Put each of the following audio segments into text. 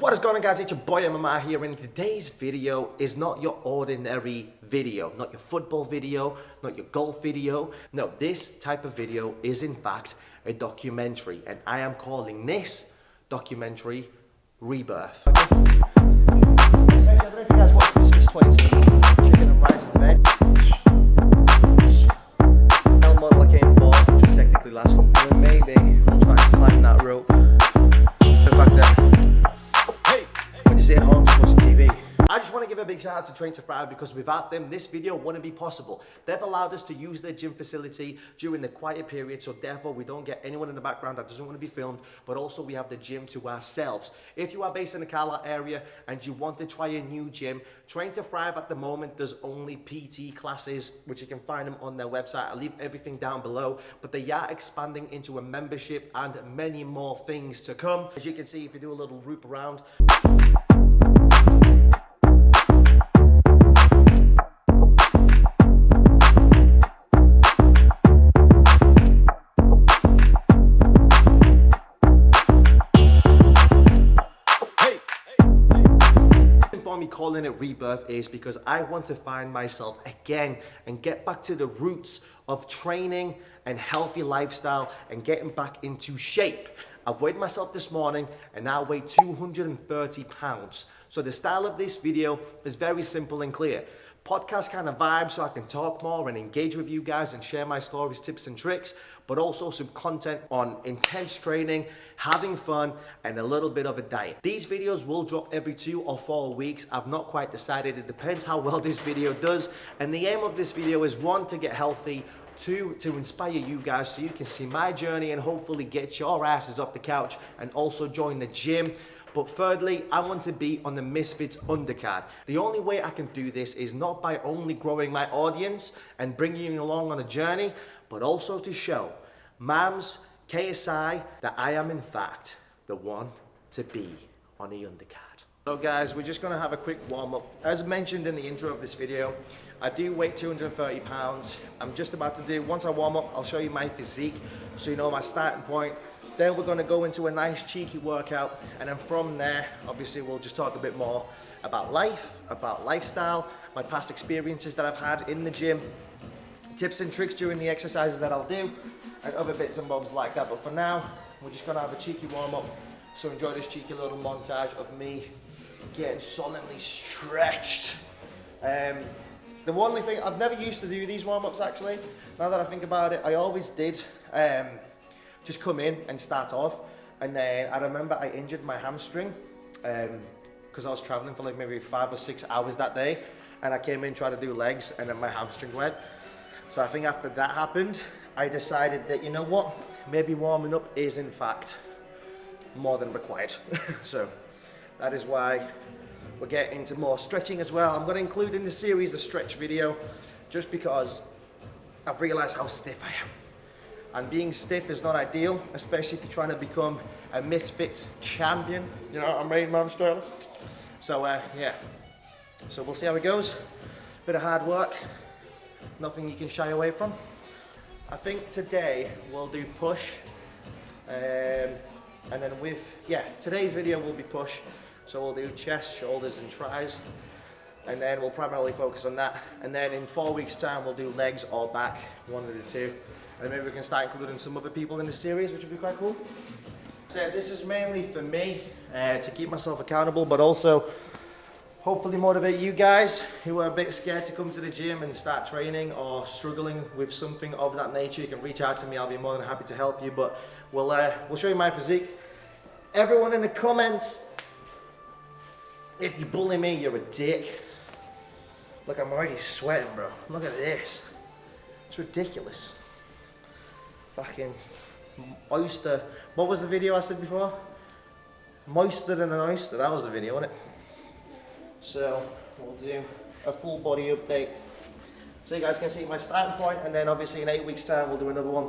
What is going on, guys? It's your boy MMA here, and today's video is not your ordinary video, not your football video, not your golf video. No, this type of video is in fact a documentary, and I am calling this documentary Rebirth. I don't know if you guys watched Misfits 20, Chicken and Rice in Bed. The model I came for, which was technically last one. And maybe we'll try and climb that rope. The fact that at home to watch TV. I just want to give a big shout out to Train to Thrive, because without them this video wouldn't be possible. They've allowed us to use their gym facility during the quiet period, so therefore we don't get anyone in the background that doesn't want to be filmed, but also we have the gym to ourselves. If you are based in the Carlisle area and you want to try a new gym, Train to Thrive at the moment does only PT classes, which you can find them on their website. I'll leave everything down below, but they are expanding into a membership and many more things to come. As you can see, if you do a little loop around, me calling it Rebirth is because I want to find myself again and get back to the roots of training and healthy lifestyle and getting back into shape. I've weighed myself this morning and now weigh 230 pounds. So the style of this video is very simple and clear. Podcast kind of vibe, so I can talk more and engage with you guys and share my stories, tips and tricks, but also some content on intense training, having fun, and a little bit of a diet. These videos will drop every 2 or 4 weeks. I've not quite decided. It depends how well this video does. And the aim of this video is 1, to get healthy, 2, to inspire you guys so you can see my journey and hopefully get your asses off the couch and also join the gym. But thirdly, I want to be on the Misfits undercard. The only way I can do this is not by only growing my audience and bringing you along on a journey, but also to show Mams, KSI, that I am in fact the one to be on the undercard. So guys, we're just gonna have a quick warm up. As mentioned in the intro of this video, I do weigh 230 pounds. I'm just about to do, once I warm up, I'll show you my physique so you know my starting point. Then we're gonna go into a nice cheeky workout, and then from there, obviously we'll just talk a bit more about life, about lifestyle, my past experiences that I've had in the gym, tips and tricks during the exercises that I'll do, and other bits and bobs like that. But for now, we're just gonna have a cheeky warm up. So enjoy this cheeky little montage of me getting solemnly stretched. The only thing, I've never used to do these warm ups actually. Now that I think about it, I always did just come in and start off. And then I remember I injured my hamstring because I was traveling for like maybe 5 or 6 hours that day. And I came in, tried to do legs, and then my hamstring went. So I think after that happened, I decided that, you know what, maybe warming up is in fact more than required. So that is why we're getting into more stretching as well. I'm going to include in the series a stretch video just because I've realized how stiff I am. And being stiff is not ideal, especially if you're trying to become a Misfits champion. You know what I mean, man, Sterling? So yeah, so we'll see how it goes. Bit of hard work, nothing you can shy away from. I think today we'll do push, and then today's video will be push. So we'll do chest, shoulders and tries, and then we'll primarily focus on that. And then in 4 weeks time we'll do legs or back, one of the two. And maybe we can start including some other people in the series, which would be quite cool. So this is mainly for me, to keep myself accountable, but also hopefully motivate you guys who are a bit scared to come to the gym and start training or struggling with something of that nature. You can reach out to me, I'll be more than happy to help you, but we'll show you my physique. Everyone in the comments, if you bully me, you're a dick. Look, I'm already sweating, bro. Look at this. It's ridiculous. Fucking oyster. What was the video I said before? Moister than an oyster. That was the video, wasn't it? So we'll do a full body update so you guys can see my starting point, and then obviously in 8 weeks time we'll do another one.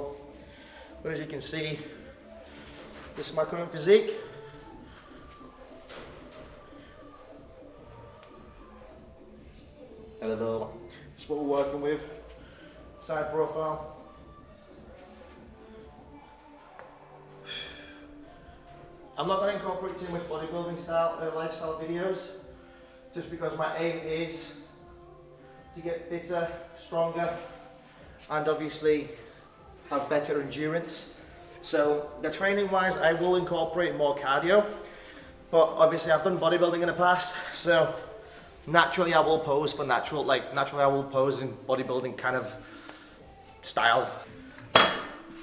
But as you can see, this is my current physique. Hello. This is what we're working with. Side profile. I'm not going to incorporate too much bodybuilding style, lifestyle videos, just because my aim is to get fitter, stronger, and obviously have better endurance. So the training wise, I will incorporate more cardio, but obviously I've done bodybuilding in the past, so naturally I will pose for naturally I will pose in bodybuilding kind of style.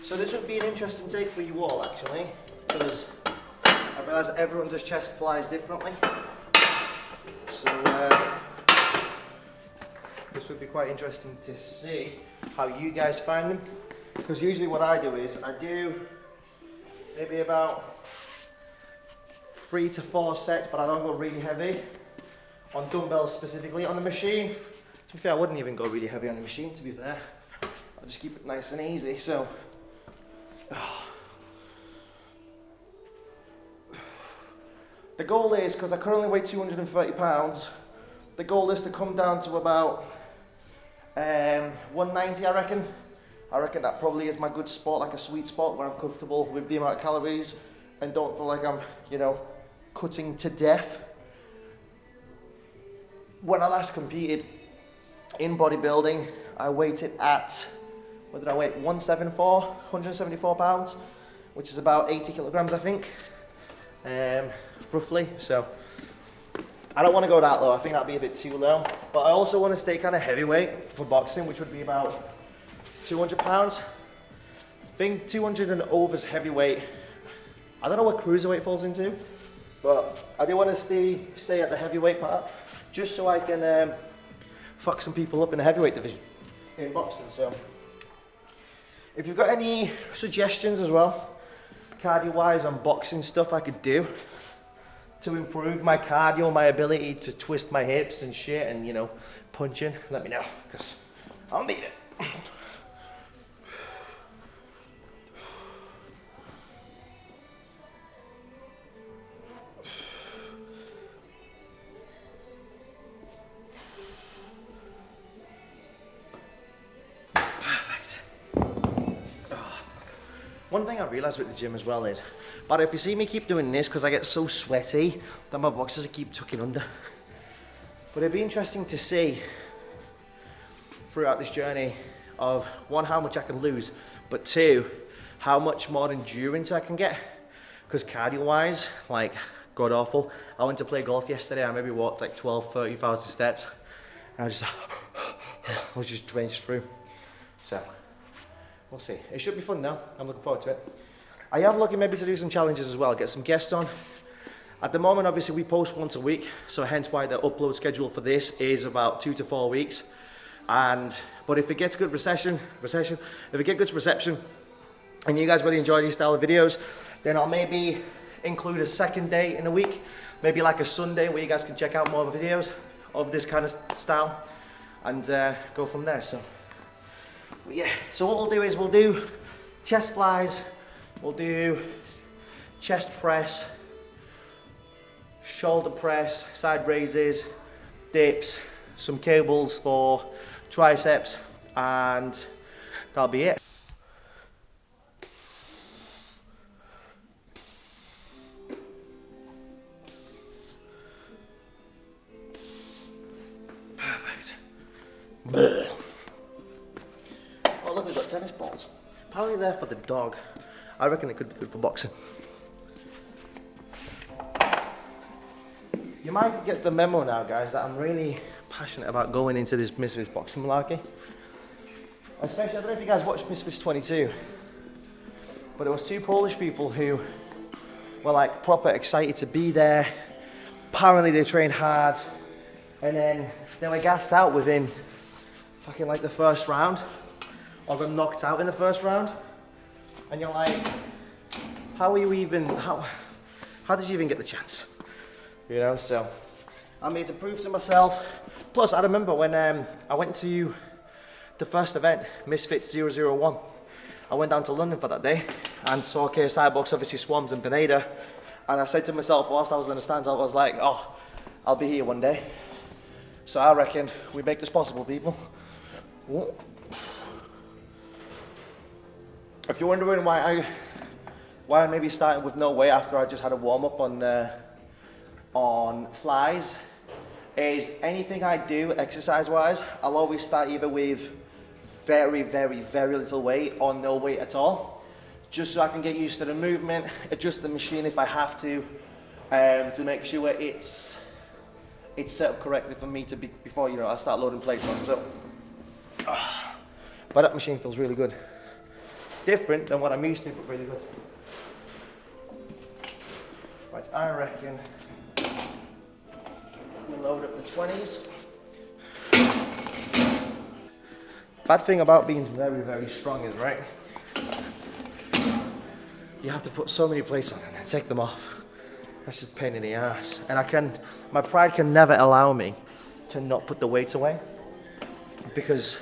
So this would be an interesting take for you all actually, because I realise everyone does chest flies differently. So this would be quite interesting to see how you guys find them. Because usually what I do is I do maybe about 3 to 4 sets, but I don't go really heavy on dumbbells specifically. On the machine, to be fair, I wouldn't even go really heavy on the machine, to be fair. I'll just keep it nice and easy. So the goal is, because I currently weigh 230 pounds, the goal is to come down to about 190, I reckon. I reckon that probably is my good spot, like a sweet spot where I'm comfortable with the amount of calories and don't feel like I'm, you know, cutting to death. When I last competed in bodybuilding, I weighted at, what did I weigh? 174 pounds, which is about 80 kilograms, I think, roughly. So I don't want to go that low. I think that'd be a bit too low. But I also want to stay kind of heavyweight for boxing, which would be about 200 pounds. I think 200 and over is heavyweight. I don't know what cruiserweight falls into, but I do want to stay at the heavyweight part, just so I can fuck some people up in the heavyweight division in boxing. So if you've got any suggestions as well, cardio wise on boxing stuff I could do to improve my cardio, my ability to twist my hips and shit and, you know, punch in, let me know, because I'll need it. One thing I realised with the gym as well is, but if you see me keep doing this, because I get so sweaty that my boxes keep tucking under. But it'd be interesting to see throughout this journey of, one, how much I can lose, but two, how much more endurance I can get. Because cardio wise, like, god awful. I went to play golf yesterday, I maybe walked like 12, 30,000 steps. And I was just drenched through. So we'll see. It should be fun now. I'm looking forward to it. I am looking maybe to do some challenges as well, get some guests on. At the moment, obviously, we post once a week, so hence why the upload schedule for this is about 2 to 4 weeks. But if it gets good reception, if it gets good reception, and you guys really enjoy these style of videos, then I'll maybe include a second day in a week, maybe like a Sunday where you guys can check out more videos of this kind of style, and go from there. So yeah, so what we'll do is we'll do chest flies, we'll do chest press, shoulder press, side raises, dips, some cables for triceps, and that'll be it. Perfect. Oh look, we've got tennis balls. Apparently they're for the dog. I reckon it could be good for boxing. You might get the memo now, guys, that I'm really passionate about going into this Misfits boxing malarkey. Especially, I don't know if you guys watched Misfits 22, but it was two Polish people who were like proper excited to be there. Apparently they trained hard, and then they were gassed out within fucking like the first round, or got knocked out in the first round. And you're like, how did you even get the chance? You know, so I made to prove to myself. Plus, I remember when I went to the first event, Misfits 001. I went down to London for that day and saw KSI box, obviously Swans and Pineda. And I said to myself, whilst I was in the stands, I was like, oh, I'll be here one day. So I reckon we make this possible, people. If you're wondering why why I maybe started with no weight after I just had a warm up on flies is anything I do exercise wise, I'll always start either with very little weight or no weight at all, just so I can get used to the movement, adjust the machine if I have to make sure it's set up correctly for me to be, before, you know, I start loading plates on. So, but that machine feels really good. Different than what I'm used to, but really good. Right, I reckon we load up the 20s. Bad thing about being very strong is, right, you have to put so many plates on and then take them off. That's just a pain in the ass. And my pride can never allow me to not put the weights away, because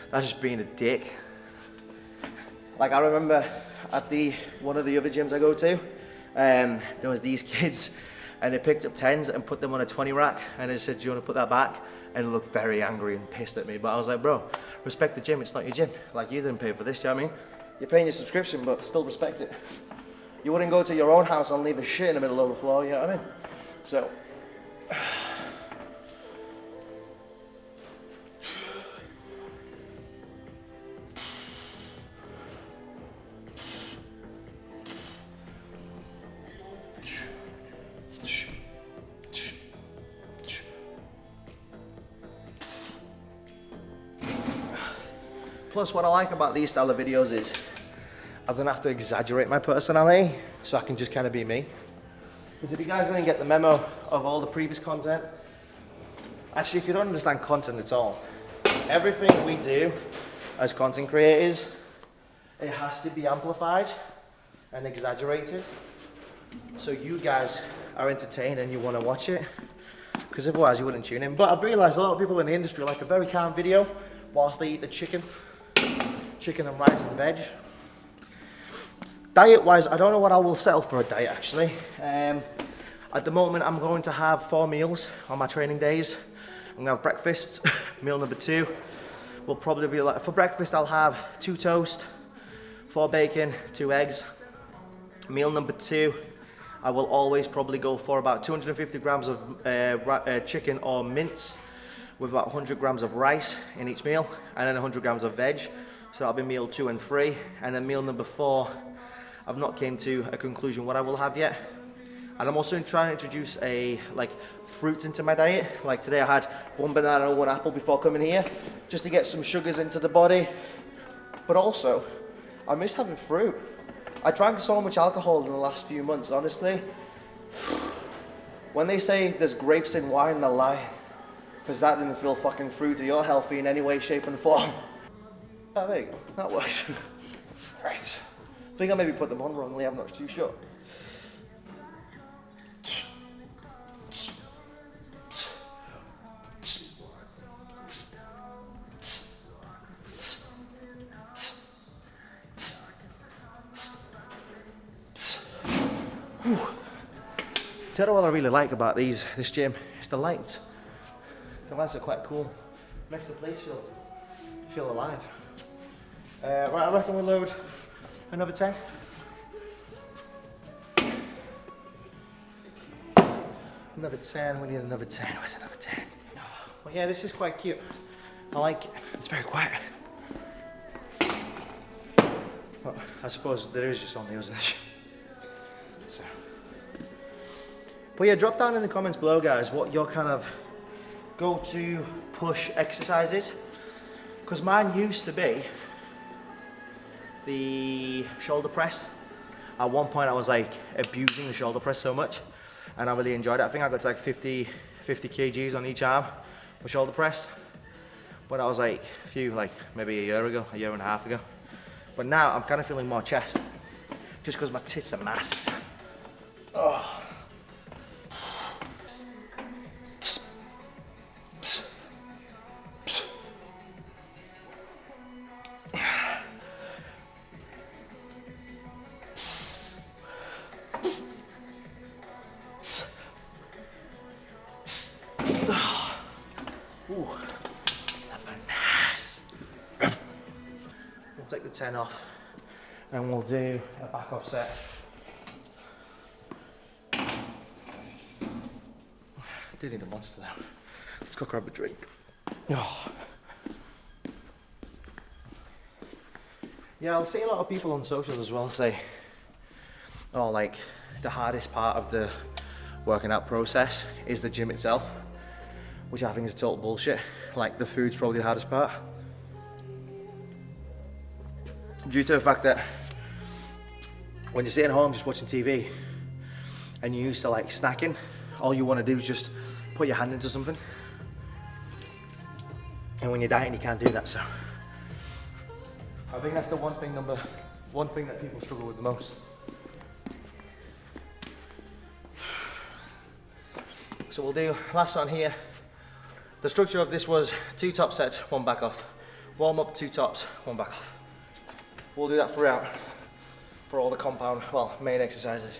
that's just being a dick. Like, I remember at one of the other gyms I go to, there was these kids and they picked up 10s and put them on a 20 rack, and they said, do you want to put that back? And they looked very angry and pissed at me. But I was like, bro, respect the gym, it's not your gym. Like, you didn't pay for this, do you know what I mean? You're paying your subscription, but still respect it. You wouldn't go to your own house and leave a shit in the middle of the floor, you know what I mean? So, plus, what I like about these style of videos is I don't have to exaggerate my personality, so I can just kind of be me. Because if you guys didn't get the memo of all the previous content, actually, if you don't understand content at all, everything we do as content creators, it has to be amplified and exaggerated, so you guys are entertained and you want to watch it, because otherwise you wouldn't tune in. But I've realized a lot of people in the industry like a very calm video whilst they eat the chicken and rice and veg. Diet wise, I don't know what I will settle for a diet actually. At the moment, I'm going to have 4 meals on my training days. I'm gonna have breakfast. Meal number 2 will probably be like, for breakfast I'll have 2 toast, 4 bacon, 2 eggs. Meal number 2, I will always probably go for about 250 grams of chicken or mince with about 100 grams of rice in each meal, and then 100 grams of veg. So that'll be meal 2 and 3. And then meal number 4, I've not came to a conclusion what I will have yet. And I'm also trying to introduce fruits into my diet. Like today I had 1 banana and 1 apple before coming here, just to get some sugars into the body. But also, I miss having fruit. I drank so much alcohol in the last few months, honestly. When they say there's grapes in wine, they're lying. Because that didn't feel fucking fruity or healthy in any way, shape and form. Oh, there you go, that works. Right. I think I maybe put them on wrongly, I'm not too sure. Tell you what I really like about this gym is the lights. The lights are quite cool. Makes the place feel alive. Right, I reckon we'll load another 10. Another 10, we need another 10. Where's another 10? Well, yeah, this is quite cute. I like it. It's very quiet. Well, I suppose there is just only us in the gym. So. But yeah, drop down in the comments below, guys, what your kind of go-to push exercises. Because mine used to be the shoulder press. At one point I was like abusing the shoulder press so much, and I really enjoyed it. I think I got to like 50 kgs on each arm for shoulder press. But that was like maybe a year and a half ago. But now I'm kind of feeling more chest, just because my tits are massive. Oh. Ooh, that was nice. We'll take the 10 off and we'll do a back off set do need a monster now. Let's go grab a drink. Oh. Yeah, I'll see a lot of people on socials as well say, oh, like the hardest part of the working out process is the gym itself, which I think is total bullshit. Like the food's probably the hardest part, due to the fact that when you're sitting home just watching TV and you're used to like snacking, all you want to do is just put your hand into something. And when you're dieting, you can't do that. So I think that's the one thing that people struggle with the most. So we'll do last on here. The structure of this was 2 top sets, 1 back off. Warm up, 2 tops, 1 back off. We'll do that throughout for all the compound, well, main exercises.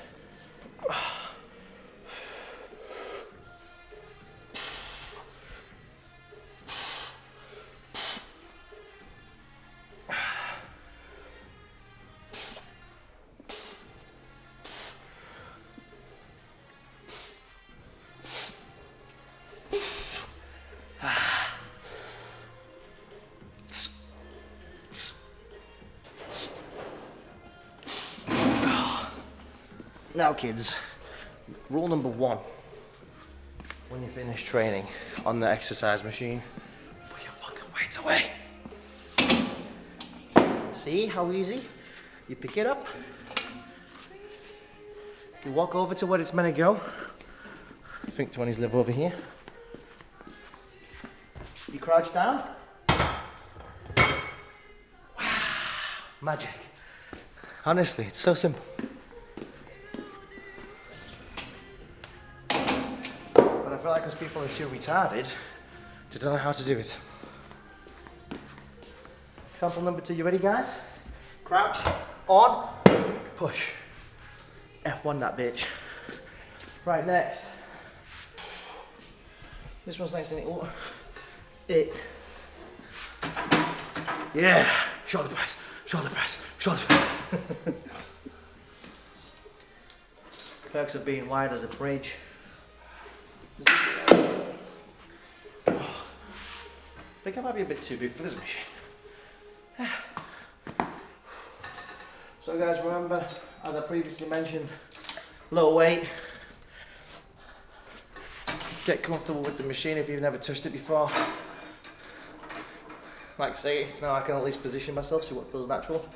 Now kids, rule number 1, when you finish training on the exercise machine, put your fucking weights away. See how easy? You pick it up, you walk over to where it's meant to go. I think 20s live over here. You crouch down. Wow, magic. Honestly, it's so simple. I feel like because people are too retarded, they don't know how to do it. Example number 2, you ready guys? Crouch, on, push. F1 that bitch. Right, next. This one's nice and it. Yeah, shoulder press, shoulder press, shoulder press. Perks of being wide as a fridge. I think I might be a bit too big for this machine. So guys, remember, as I previously mentioned, low weight. Get comfortable with the machine if you've never touched it before. Like say, now I can at least position myself, see what feels natural.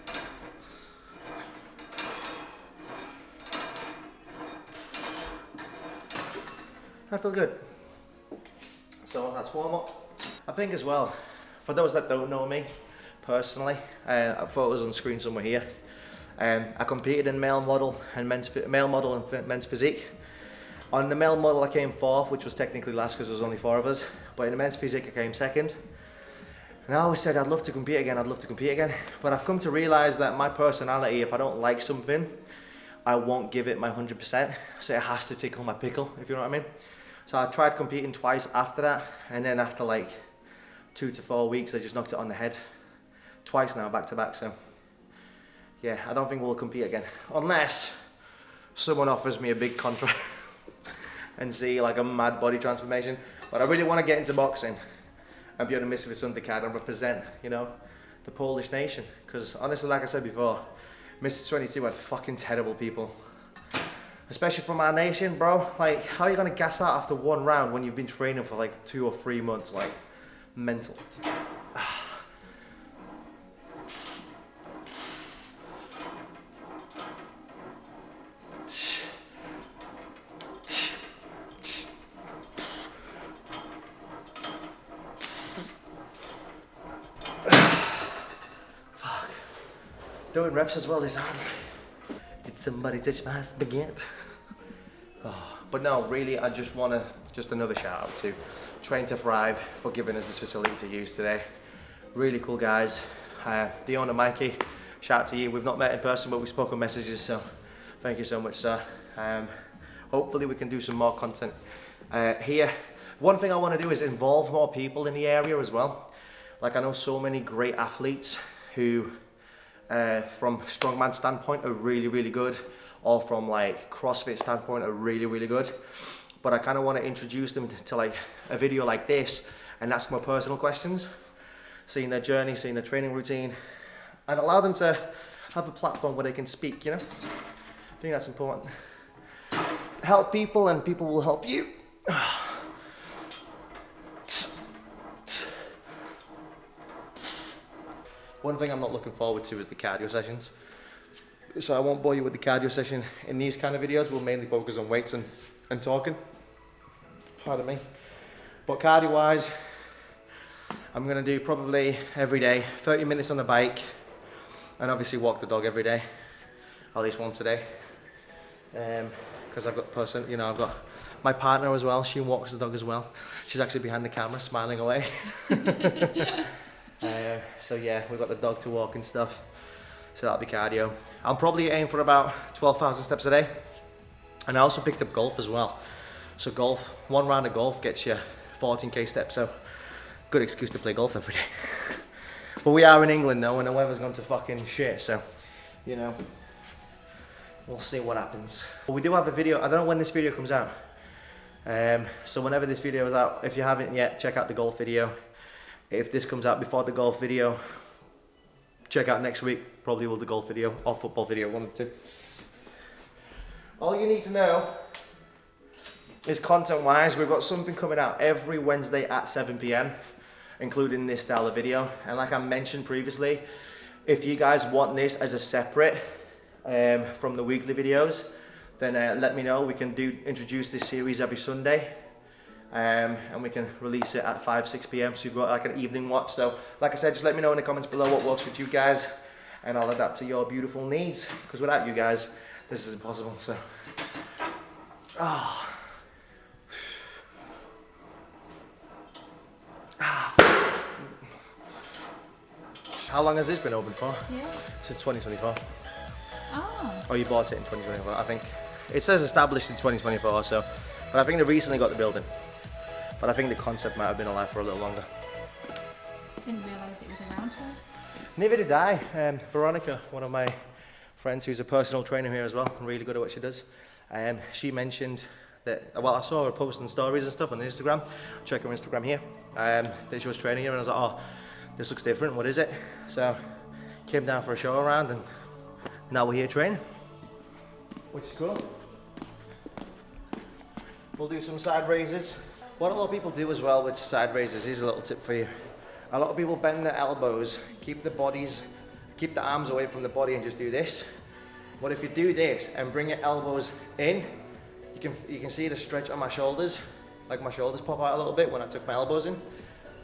I feel good. So that's warm up. I think as well, for those that don't know me personally, photos on screen somewhere here. I competed in male model and men's physique. On the male model I came 4th, which was technically last because there was only 4 of us. But in the men's physique I came 2nd. And I always said I'd love to compete again, I'd love to compete again. But I've come to realise that my personality, if I don't like something, I won't give it my 100%. So it has to tickle my pickle, if you know what I mean. So I tried competing twice after that, and then after like 2 to 4 weeks I just knocked it on the head. Twice now, back to back, so yeah, I don't think we'll compete again. Unless someone offers me a big contract and see like a mad body transformation. But I really want to get into boxing and be on the Misfits undercard and represent, you know, the Polish nation. Because honestly, like I said before, Misfits 22 had fucking terrible people. Especially from our nation, bro. Like, how are you gonna gas out after 1 round when you've been training for like 2 or 3 months? Like, mental. Fuck. Doing reps as well is hard. Did somebody touch my spaghetti? Oh, but no, really, I just want to, just another shout out to Train to Thrive for giving us this facility to use today. Really cool guys. The owner, Mikey, shout out to you. We've not met in person, but we spoke on messages, so thank you so much, sir. Hopefully we can do some more content here. One thing I want to do is involve more people in the area as well. Like, I know so many great athletes who, from strongman standpoint, are really, really good, or from like CrossFit standpoint, are really, really good. but I kind of want to introduce them to like a video like this and ask more personal questions, seeing their journey, seeing their training routine, and allow them to have a platform where they can speak, you know? I think that's important. Help people and people will help you. One thing I'm not looking forward to is the cardio sessions. So I won't bore you with the cardio session. In these kind of videos, we'll mainly focus on weights and talking. Pardon me. But cardio wise, I'm gonna do probably every day, 30 minutes on the bike, and obviously walk the dog every day, at least once a day. Because I've got I've got my partner as well, she walks the dog as well. She's actually behind the camera smiling away. So yeah, we've got the dog to walk and stuff. So that'll be cardio. I'll probably aim for about 12,000 steps a day. And I also picked up golf as well. So golf, one round of golf gets you 14k steps, so good excuse to play golf every day. But we are in England now and the weather's gone to fucking shit, so, you know, we'll see what happens. But we do have a video, I don't know when this video comes out. So whenever this video is out, if you haven't yet, check out the golf video. If this comes out before the golf video, check out next week, probably will the golf video or football video, one of the two. All you need to know is content-wise, we've got something coming out every Wednesday at 7 PM, including this style of video. And like I mentioned previously, if you guys want this as a separate from the weekly videos, then let me know. We can introduce this series every Sunday. And we can release it at 5, 6 PM, so you've got like an evening watch. So like I said, just let me know in the comments below what works with you guys, and I'll adapt to your beautiful needs, because without you guys, this is impossible. So, How long has this been open for? Yeah. Since 2024. Oh. Oh, you bought it in 2024, I think. It says established in 2024, so, but I think they recently got the building. But I think the concept might have been alive for a little longer. Didn't realise it was around here. Neither did I. Veronica, one of my friends who's a personal trainer here as well, and really good at what she does. She mentioned that, well, I saw her posting stories and stuff on Instagram. Check her Instagram here. That she was training here, and I was like, oh, this looks different, what is it? So, came down for a show around, and now we're here training, which is cool. We'll do some side raises. What a lot of people do as well with side raises, here's a little tip for you. A lot of people bend their elbows, keep the arms away from the body and just do this. But if you do this and bring your elbows in, you can see the stretch on my shoulders, like my shoulders pop out a little bit when I took my elbows in.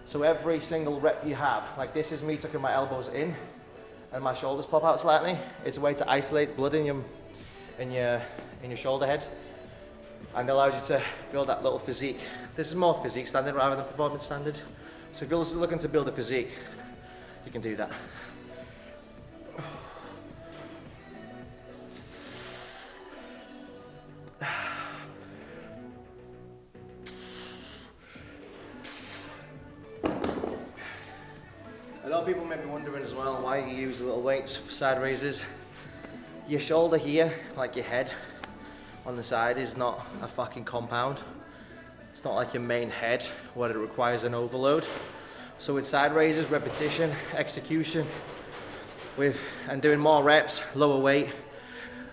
So every single rep you have, like this is me tucking my elbows in and my shoulders pop out slightly. It's a way to isolate blood in your shoulder head, and allows you to build that little physique. This is more physique standard rather than performance standard. So if you're looking to build a physique, you can do that. A lot of people may be wondering as well why you use little weights for side raises. Your shoulder here, like your head on the side, is not a fucking compound. It's not like your main head where it requires an overload. So with side raises, repetition, execution, and doing more reps, lower weight,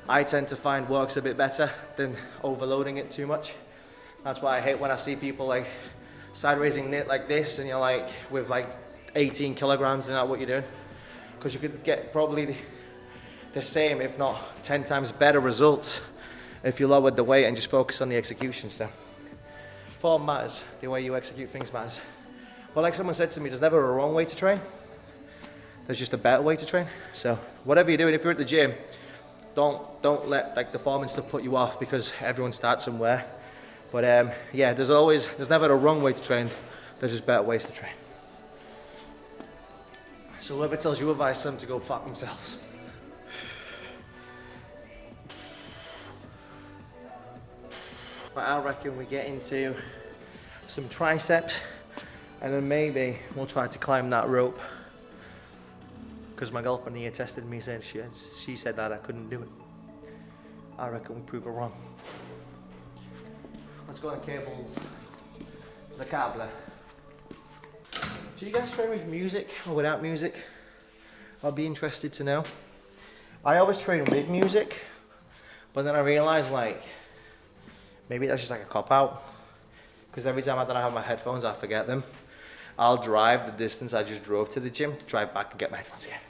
I tend to find works a bit better than overloading it too much. That's why I hate when I see people like side raising it like this, and you're like with like 18 kilograms, and not what you're doing, because you could get probably the same, if not 10 times better results if you lowered the weight and just focus on the execution stuff. Form matters, the way you execute things matters. But like someone said to me, there's never a wrong way to train, there's just a better way to train. So whatever you're doing, if you're at the gym, don't let like the form and stuff put you off, because everyone starts somewhere. But yeah, there's never a wrong way to train, there's just better ways to train. So whoever tells you advice, them to go fuck themselves. But I reckon we get into some triceps, and then maybe we'll try to climb that rope, because my girlfriend here tested me, said she said that I couldn't do it. I reckon we prove her wrong. Let's go on cables. The cable. Do you guys train with music or without music? I'll be interested to know. I always train with music, but then I realised like, maybe that's just like a cop out. Because every time I don't have my headphones, I forget them. I'll drive the distance I just drove to the gym to drive back and get my headphones again.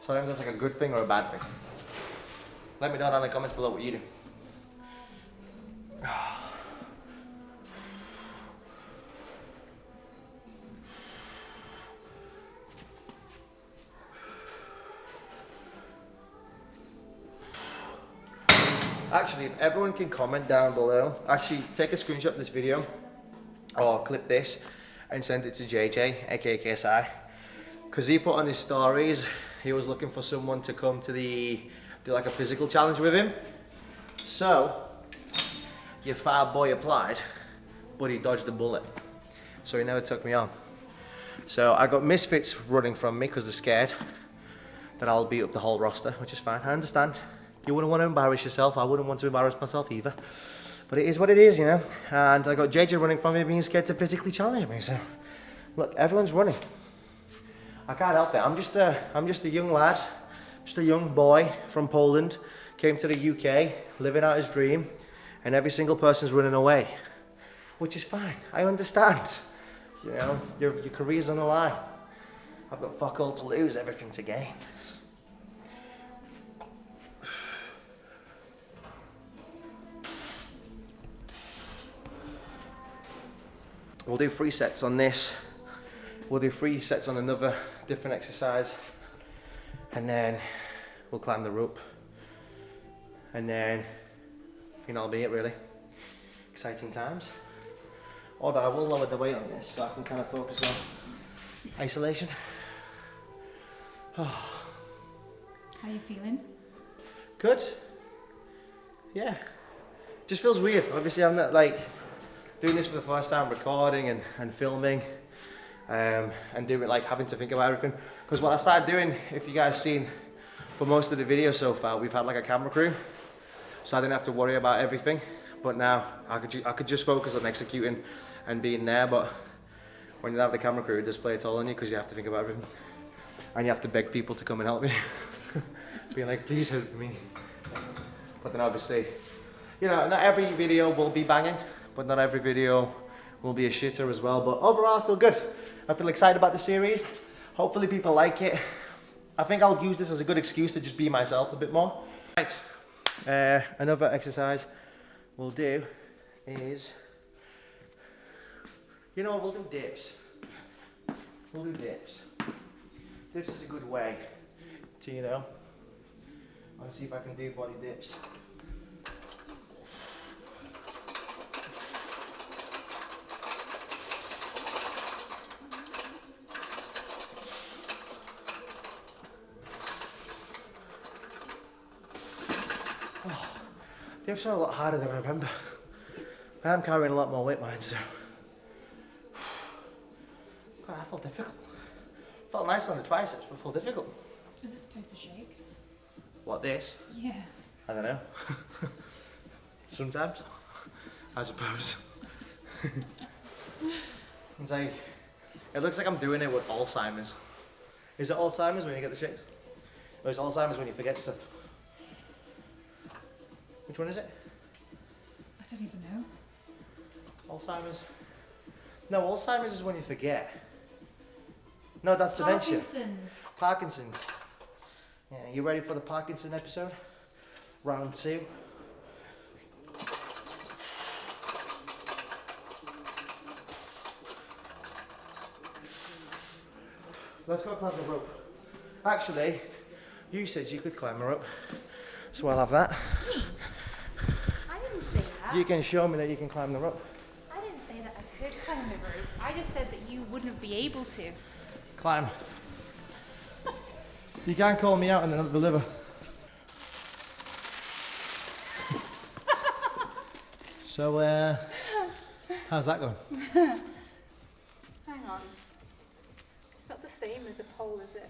So I don't know if that's like a good thing or a bad thing. Let me know down in the comments below what you do. Actually, if everyone can comment down below, actually take a screenshot of this video or clip this and send it to JJ, aka KSI, because he put on his stories he was looking for someone to come to do like a physical challenge with him. So your fat boy applied, but he dodged the bullet, so he never took me on. So I got Misfits running from me because they're scared that I'll beat up the whole roster, which is fine. I understand. You wouldn't want to embarrass yourself. I wouldn't want to embarrass myself either. But it is what it is, you know. And I got JJ running from me, being scared to physically challenge me. So, look, everyone's running. I can't help it. I'm just a young lad, just a young boy from Poland, came to the UK, living out his dream, and every single person's running away, which is fine. I understand. You know, your career's on the line. I've got fuck all to lose, everything to gain. We'll do 3 sets on this. We'll do 3 sets on another different exercise. And then we'll climb the rope. And then, I think that'll be it really. Exciting times. Although I will lower the weight on this so I can kind of focus on isolation. How are you feeling? Good. Yeah. Just feels weird. Obviously I'm not like doing this for the first time, recording and filming, and doing like having to think about everything. Because what I started doing, if you guys seen for most of the videos so far, we've had like a camera crew, so I didn't have to worry about everything. But now I could just focus on executing and being there. But when you have the camera crew, it does play a toll on you because you have to think about everything, and you have to beg people to come and help me, being like, please help me. But then obviously, you know, not every video will be banging, but not every video will be a shitter as well. But overall, I feel good. I feel excited about the series. Hopefully people like it. I think I'll use this as a good excuse to just be myself a bit more. Right, another exercise we'll do is, you know, we'll do dips. We'll do dips. Dips is a good way to, you know, I want to see if I can do body dips. Dips are a lot harder than I remember. I am carrying a lot more weight, mine, so. God, I felt difficult. Felt nice on the triceps, but felt difficult. Is it supposed to shake? What, this? Yeah. I don't know. Sometimes, I suppose. It's like, it looks like I'm doing it with Alzheimer's. Is it Alzheimer's when you get the shakes? Or is Alzheimer's when you forget stuff? Which one is it? I don't even know. Alzheimer's? No, Alzheimer's is when you forget. No, that's dementia. Parkinson's. Parkinson's. Yeah, you ready for the Parkinson episode? Round 2. Let's go climb the rope. Actually, you said you could climb a rope, so I'll have that. Me? I didn't say that. You can show me that you can climb the rope. I didn't say that I could climb the rope. I just said that you wouldn't be able to. Climb. You can't call me out and then not deliver. So, how's that going? Hang on. It's not the same as a pole, is it?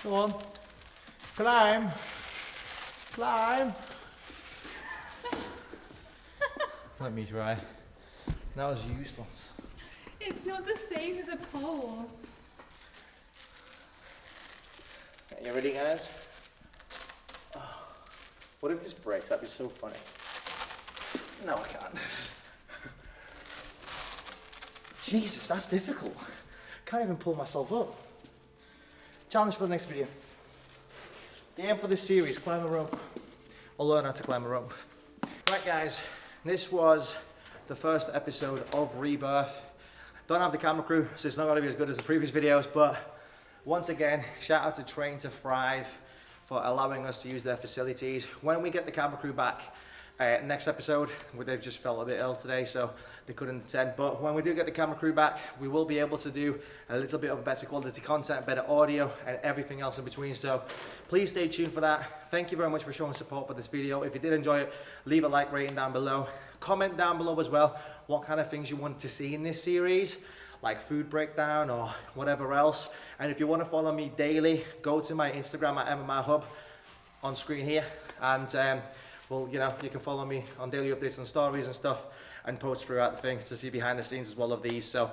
Go on. Climb. Climb. Let me try. That was useless. It's not the same as a pole. You ready, guys? Oh, what if this breaks? That'd be so funny. No, I can't. Jesus, that's difficult. Can't even pull myself up. Challenge for the next video. The aim for this series, climb a rope. Or learn how to climb a rope. Right guys, this was the first episode of Rebirth. Don't have the camera crew, so it's not gonna be as good as the previous videos, but once again, shout out to Train to Thrive for allowing us to use their facilities. When we get the camera crew back, next episode, they've just felt a bit ill today, so they couldn't attend. But when we do get the camera crew back, we will be able to do a little bit of better quality content, better audio, and everything else in between. So please stay tuned for that. Thank you very much for showing support for this video. If you did enjoy it, leave a like rating down below. Comment down below as well what kind of things you want to see in this series, like food breakdown or whatever else. And if you want to follow me daily, go to my Instagram at MMR Hub on screen here, and well, you know, you can follow me on daily updates and stories and stuff, and post throughout the things to see behind the scenes as well of these. So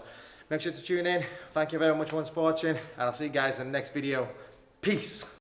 make sure to tune in. Thank you very much once for watching, and I'll see you guys in the next video. Peace.